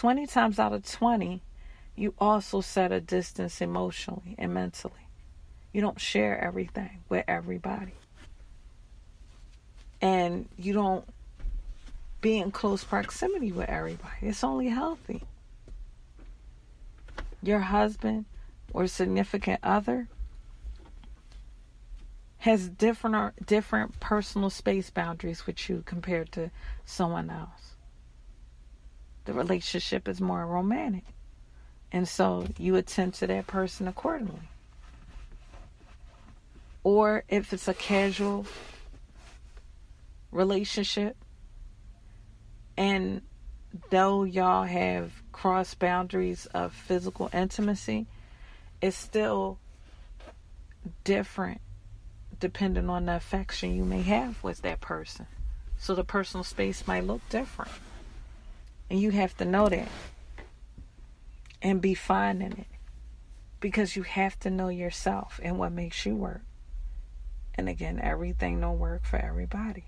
20 times out of 20, you also set a distance emotionally and mentally. You don't share everything with everybody. And you don't be in close proximity with everybody. It's only healthy. Your husband or significant other has different personal space boundaries with you compared to someone else. The relationship is more romantic. And so you attend to that person accordingly. Or if it's a casual relationship, and though y'all have crossed boundaries of physical intimacy, it's still different depending on the affection you may have with that person. So the personal space might look different. And you have to know that and be fine in it. Because you have to know yourself and what makes you work. And again, everything don't work for everybody.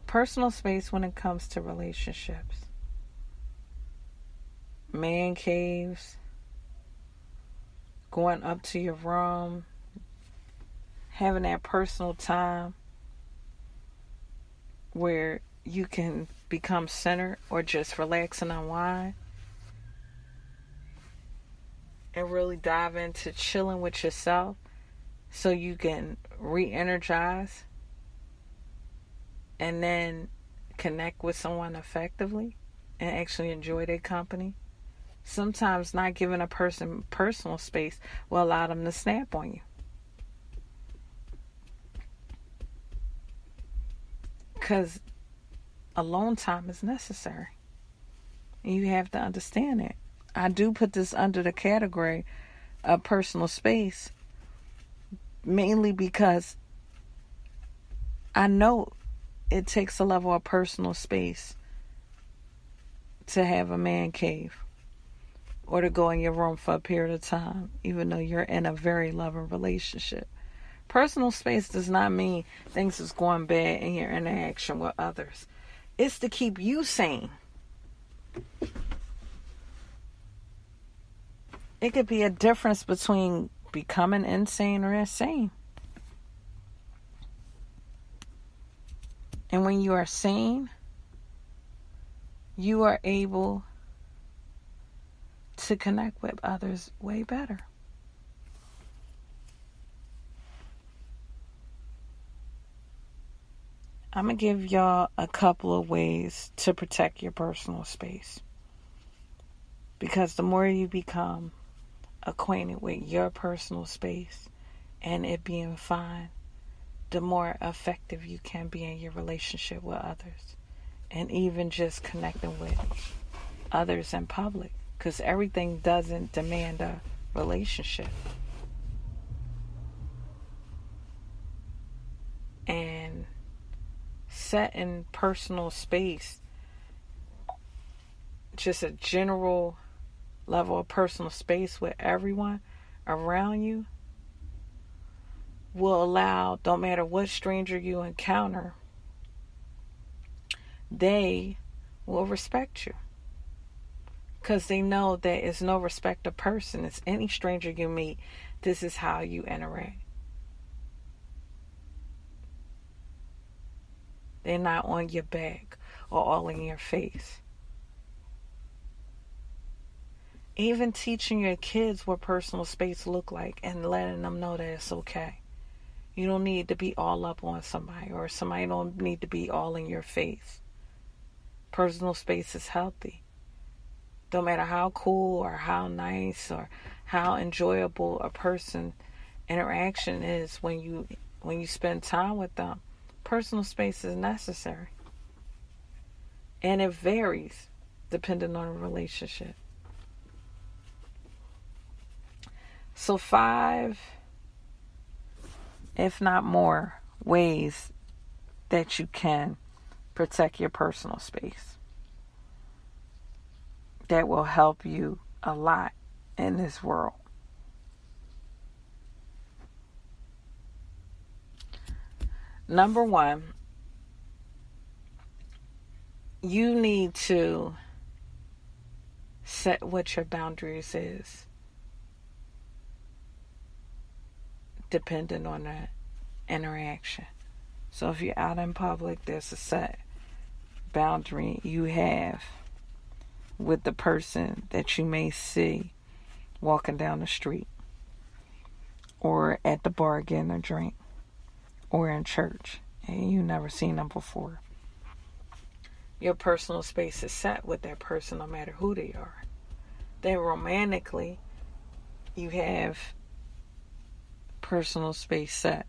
Personal space when it comes to relationships. Man caves, going up to your room, having that personal time where you can become centered or just relax and unwind and really dive into chilling with yourself so you can re-energize and then connect with someone effectively and actually enjoy their company. Sometimes not giving a person personal space will allow them to snap on you. Because alone time is necessary. And you have to understand it. I do put this under the category of personal space mainly because I know it takes a level of personal space to have a man cave or to go in your room for a period of time, even though you're in a very loving relationship. Personal space does not mean things is going bad in your interaction with others. It's to keep you sane. It could be a difference between becoming insane or insane. And when you are sane, you are able to connect with others way better. I'm going to give y'all a couple of ways to protect your personal space. Because the more you become acquainted with your personal space and it being fine, the more effective you can be in your relationship with others. And even just connecting with others in public. Because everything doesn't demand a relationship. And setting personal space, just a general level of personal space with everyone around you, will allow, don't matter what stranger you encounter, they will respect you. Because they know that it's no respect of person. It's any stranger you meet, this is how you interact. They're not on your back or all in your face. Even teaching your kids what personal space look like and letting them know that it's okay. You don't need to be all up on somebody, or somebody don't need to be all in your face. Personal space is healthy. Don't matter how cool or how nice or how enjoyable a person interaction is when you spend time with them. Personal space is necessary. And it varies depending on the relationship. So 5, if not more, ways that you can protect your personal space that will help you a lot in this world. Number one, you need to set what your boundaries is, depending on the interaction. So if you're out in public, there's a set boundary you have with the person that you may see walking down the street, or at the bar getting a drink, or in church, and you never seen them before. Your personal space is set with that person no matter who they are. Then romantically, you have personal space set.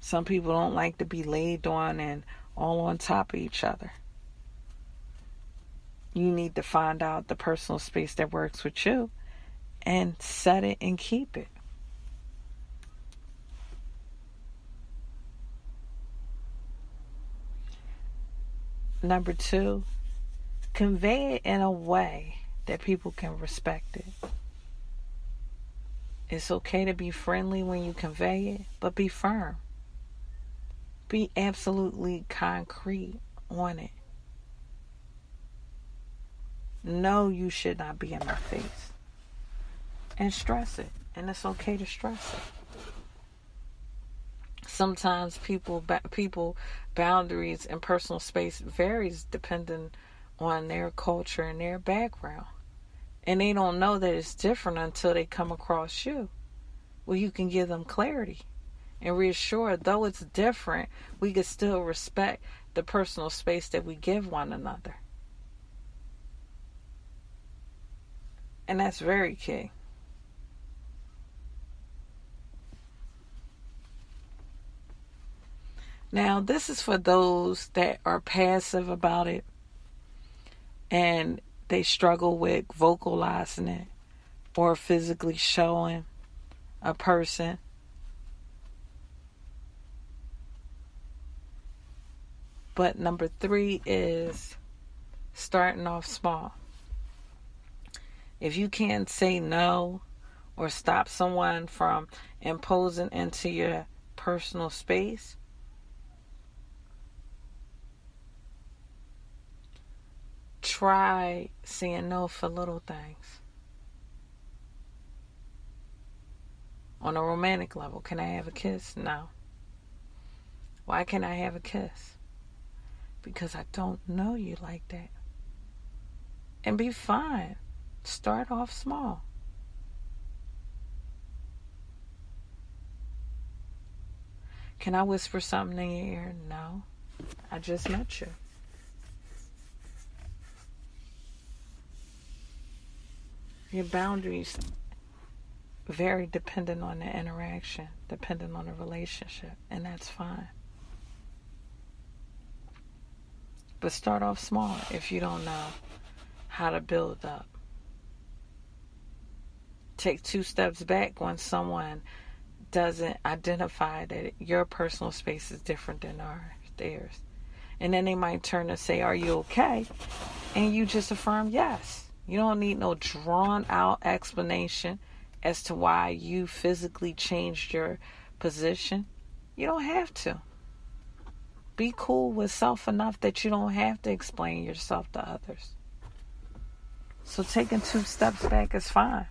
Some people don't like to be laid on and all on top of each other. You need to find out the personal space that works with you and set it and keep it. Number two, convey it in a way that people can respect it. It's okay to be friendly when you convey it, but be firm. Be absolutely concrete on it. No, you should not be in my face. And stress it. And it's okay to stress it. Sometimes people boundaries and personal space varies depending on their culture and their background. And they don't know that it's different until they come across you. Well, you can give them clarity and reassure, though it's different, we can still respect the personal space that we give one another. And that's very key. Now, this is for those that are passive about it and they struggle with vocalizing it or physically showing a person. But number 3 is starting off small. If you can't say no or stop someone from imposing into your personal space, try saying no for little things. On a romantic level, can I have a kiss? No. Why can't I have a kiss? Because I don't know you like that. And be fine. Start off small. Can I whisper something in your ear? No. I just met you. Your boundaries vary depending on the interaction, depending on the relationship, and that's fine. But start off small if you don't know how to build up. Take 2 steps back when someone doesn't identify that your personal space is different than theirs. And then they might turn and say, "Are you okay?" And you just affirm yes. You don't need no drawn out explanation as to why you physically changed your position. You don't have to. Be cool with self enough that you don't have to explain yourself to others. So taking 2 steps back is fine.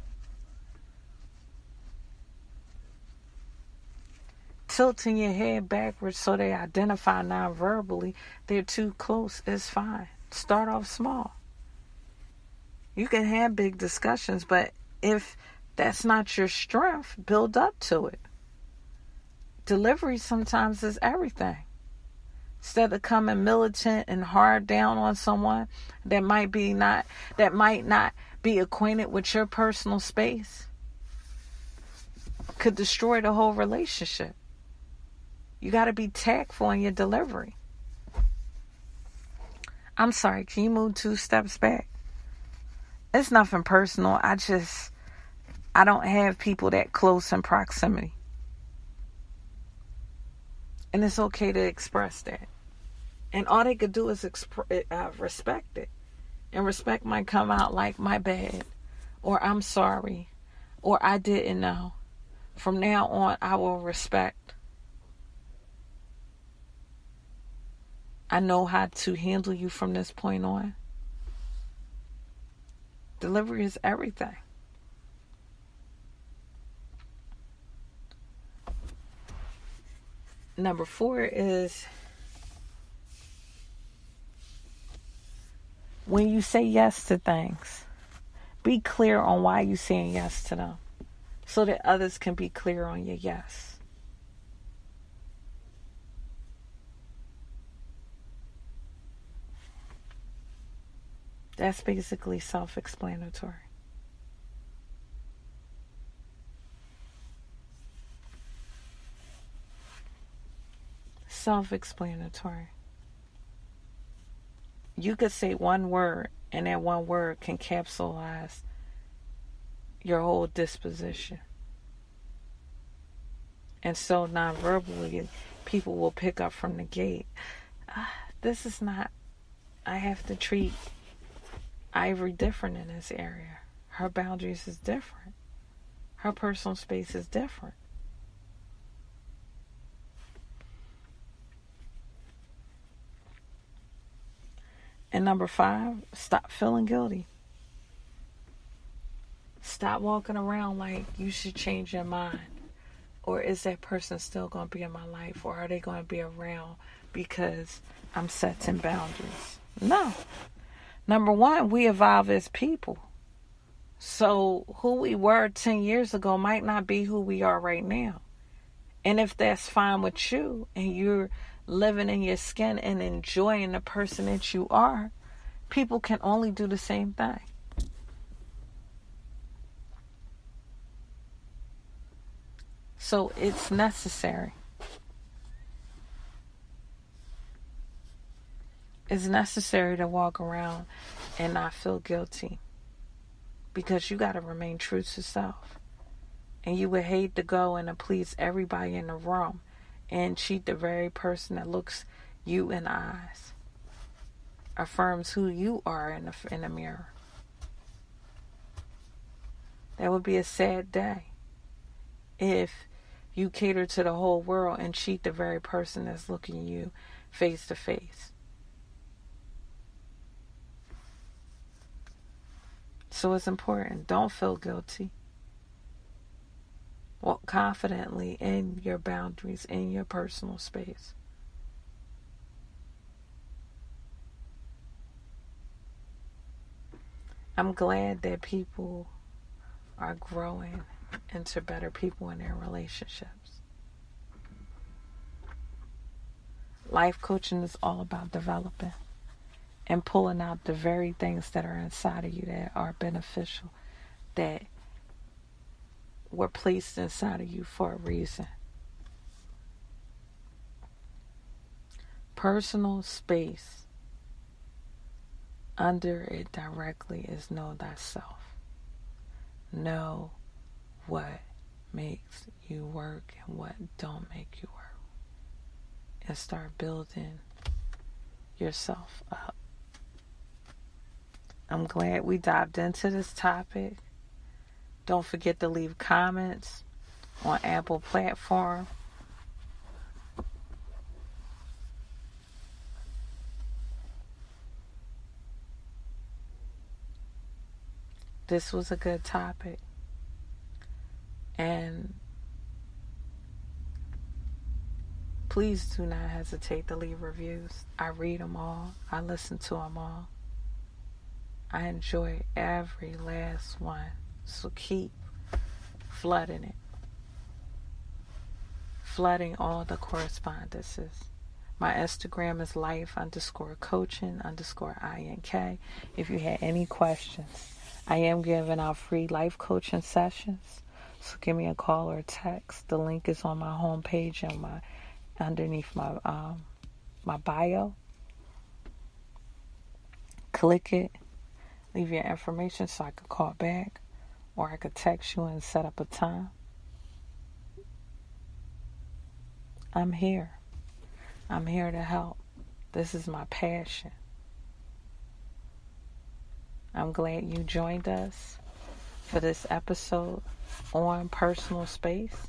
Tilting your head backwards so they identify non-verbally they're too close is fine. Start off small. You can have big discussions, but if that's not your strength, build up to it. Delivery sometimes is everything. Instead of coming militant and hard down on someone that might not be acquainted with your personal space, could destroy the whole relationship. You got to be tactful in your delivery. I'm sorry, can you move 2 steps back? It's nothing personal. I don't have people that close in proximity. And it's okay to express that. And all they could do is respect it. And respect might come out like "my bad," or "I'm sorry," or "I didn't know." From now on, I will respect I know how to handle you from this point on. Delivery is everything. Number 4 is when you say yes to things, be clear on why you're saying yes to them so that others can be clear on your yes. That's basically self-explanatory. Self-explanatory. You could say one word, and that one word can capsulize your whole disposition. And so non-verbally, people will pick up from the gate. This is not, I have to treat Ivory different in this area. Her boundaries is different. Her personal space is different. And number 5, stop feeling guilty. Stop walking around like you should change your mind. Or is that person still going to be in my life? Or are they going to be around because I'm setting boundaries? No. Number 1, we evolve as people. So who we were 10 years ago might not be who we are right now. And if that's fine with you and you're living in your skin and enjoying the person that you are, people can only do the same thing. So it's necessary. It's necessary to walk around and not feel guilty, because you got to remain true to self. And you would hate to go and to please everybody in the room and cheat the very person that looks you in the eyes, affirms who you are in the mirror. That would be a sad day if you cater to the whole world and cheat the very person that's looking you face to face. So it's important. Don't feel guilty. Walk confidently in your boundaries, in your personal space. I'm glad that people are growing into better people in their relationships. Life coaching is all about developing and pulling out the very things that are inside of you that are beneficial, that were placed inside of you for a reason. Personal space, under it directly, is know thyself. Know what makes you work and what don't make you work. And start building yourself up. I'm glad we dived into this topic. Don't forget to leave comments on Apple platform. This was a good topic. And please do not hesitate to leave reviews. I read them all. I listen to them all. I enjoy every last one. So keep flooding it. Flooding all the correspondences. My Instagram is life_coaching_INK. If you had any questions, I am giving out free life coaching sessions. So give me a call or a text. The link is on my homepage and underneath my bio. Click it. Leave your information so I could call back, or I could text you and set up a time. I'm here. I'm here to help. This is my passion. I'm glad you joined us for this episode on personal space.